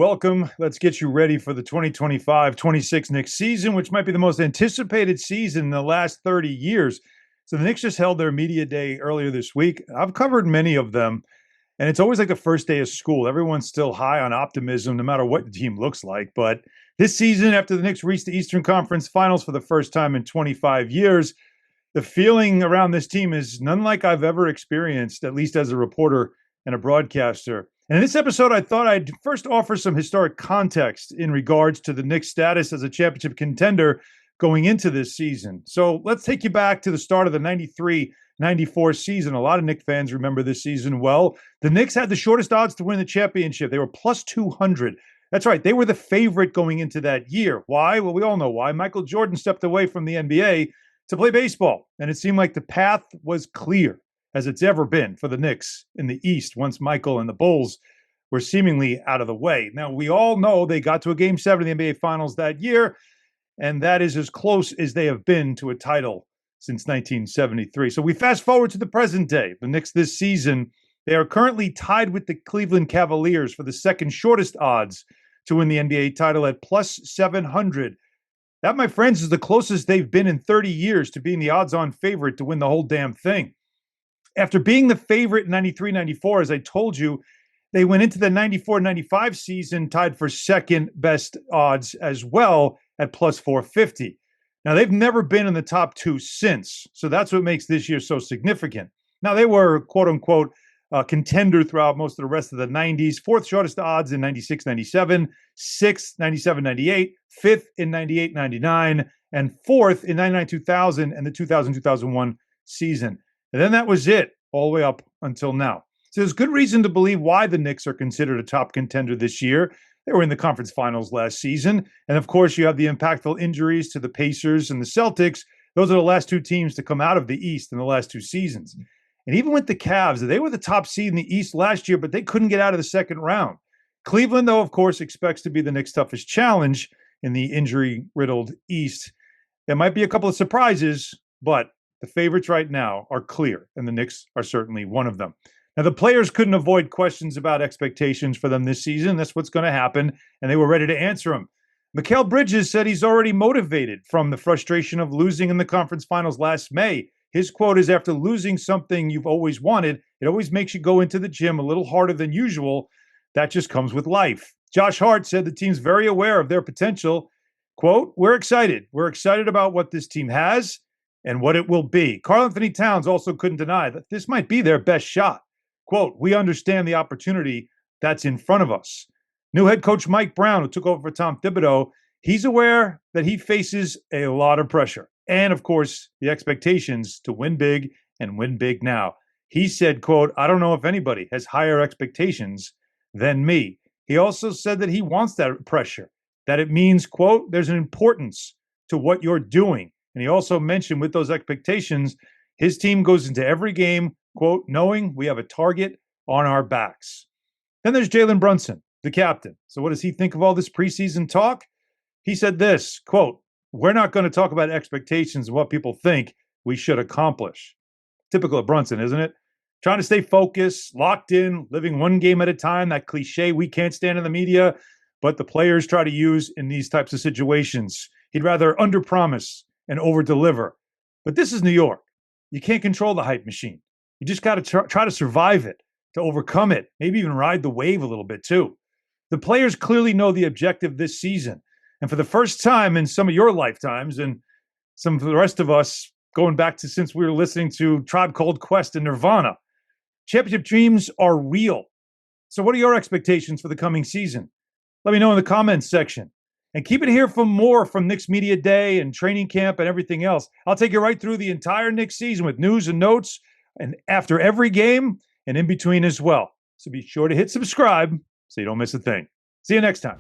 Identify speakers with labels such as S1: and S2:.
S1: welcome. Let's get you ready for the 2025-26 Knicks season, which might be the most anticipated season in the last 30 years. So the Knicks just held their media day earlier this week. I've covered many of them, and it's always like the first day of school. Everyone's still high on optimism, no matter what the team looks like. But this season, after the Knicks reached the Eastern Conference Finals for the first time in 25 years, the feeling around this team is none like I've ever experienced, at least as a reporter and a broadcaster. And in this episode, I thought I'd first offer some historic context in regards to the Knicks' status as a championship contender going into this season. So let's take you back to the start of the 93-94 season. A lot of Knicks fans remember this season well. The Knicks had the shortest odds to win the championship. They were plus 200. That's right. They were the favorite going into that year. Why? Well, we all know why. Michael Jordan stepped away from the NBA to play baseball, and it seemed like the path was clear, as it's ever been for the Knicks in the East once Michael and the Bulls were seemingly out of the way. Now, we all know they got to a Game 7 of the NBA Finals that year, and that is as close as they have been to a title since 1973. So we fast forward to the present day. The Knicks this season, they are currently tied with the Cleveland Cavaliers for the second shortest odds to win the NBA title at plus 700. That, my friends, is the closest they've been in 30 years to being the odds-on favorite to win the whole damn thing. After being the favorite in 93-94, as I told you, they went into the 94-95 season tied for second best odds as well at plus 450. Now, they've never been in the top two since, so that's what makes this year so significant. Now, they were, quote-unquote, contender throughout most of the rest of the 90s, fourth shortest odds in 96-97, sixth 97-98, fifth in 98-99, and fourth in 99-2000 and the 2000-2001 season. And then that was it, all the way up until now. So there's good reason to believe why the Knicks are considered a top contender this year. They were in the conference finals last season. And of course, you have the impactful injuries to the Pacers and the Celtics. Those are the last two teams to come out of the East in the last two seasons. And even with the Cavs, they were the top seed in the East last year, but they couldn't get out of the second round. Cleveland, though, of course, expects to be the Knicks' toughest challenge in the injury-riddled East. There might be a couple of surprises, but the favorites right now are clear, and the Knicks are certainly one of them. Now, the players couldn't avoid questions about expectations for them this season. That's what's going to happen, and they were ready to answer them. Mikal Bridges said he's already motivated from the frustration of losing in the conference finals last May. His quote is, after losing something you've always wanted, it always makes you go into the gym a little harder than usual. That just comes with life. Josh Hart said the team's very aware of their potential. Quote, we're excited. We're excited about what this team has and what it will be. Karl-Anthony Towns also couldn't deny that this might be their best shot. Quote, we understand the opportunity that's in front of us. New head coach Mike Brown, who took over for Tom Thibodeau, he's aware that he faces a lot of pressure. And, of course, the expectations to win big and win big now. He said, quote, I don't know if anybody has higher expectations than me. He also said that he wants that pressure, that it means, quote, there's an importance to what you're doing. And he also mentioned with those expectations, his team goes into every game, quote, knowing we have a target on our backs. Then there's Jalen Brunson, the captain. So what does he think of all this preseason talk? He said this, quote, we're not going to talk about expectations and what people think we should accomplish. Typical of Brunson, isn't it? Trying to stay focused, locked in, living one game at a time, that cliche we can't stand in the media, but the players try to use in these types of situations. He'd rather underpromise and overdeliver. But this is New York. You can't control the hype machine. You just got to try to survive it, to overcome it, maybe even ride the wave a little bit too. The players clearly know the objective this season. And for the first time in some of your lifetimes, and some of the rest of us going back to since we were listening to Tribe Called Quest and Nirvana, championship dreams are real. So what are your expectations for the coming season? Let me know in the comments section. And keep it here for more from Knicks Media Day and training camp and everything else. I'll take you right through the entire Knicks season with news and notes, and after every game and in between as well. So be sure to hit subscribe so you don't miss a thing. See you next time.